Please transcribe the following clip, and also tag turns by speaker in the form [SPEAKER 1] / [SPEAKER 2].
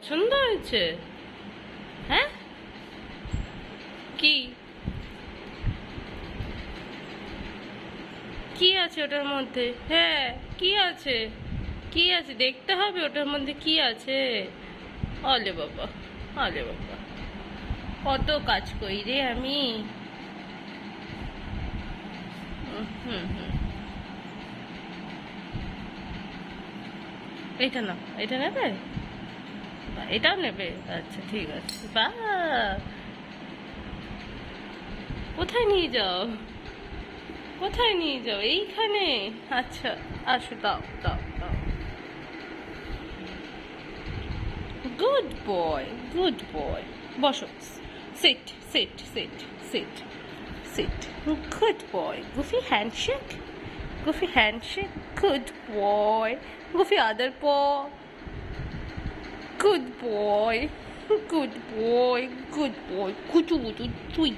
[SPEAKER 1] সুন্দর হয়েছে। হ্যাঁ, কি কি আছে ওটার মধ্যে? হ্যাঁ, কি আছে? কি আছে দেখতে হবে, ওটার মধ্যে কি আছে। অলে বাবা, অলে বাবা, কত কাজ করি রে আমি। হুম হুম, এইটা না, এটা নেবে? এটাও নেবে? আচ্ছা ঠিক আছে। বা, কোথায় নিয়ে যাও? কোথায় নিয়ে যাও? এইখানে? আচ্ছা, আসো, দাও দাও দাও। Good boy, good boy. বসো। Sit sit sit sit sit. Good boy. Goofy handshake, Goofy handshake. Good boy. Goofy other paw. Good boy. Good boy. Good boy. Kuchu kuchu chui.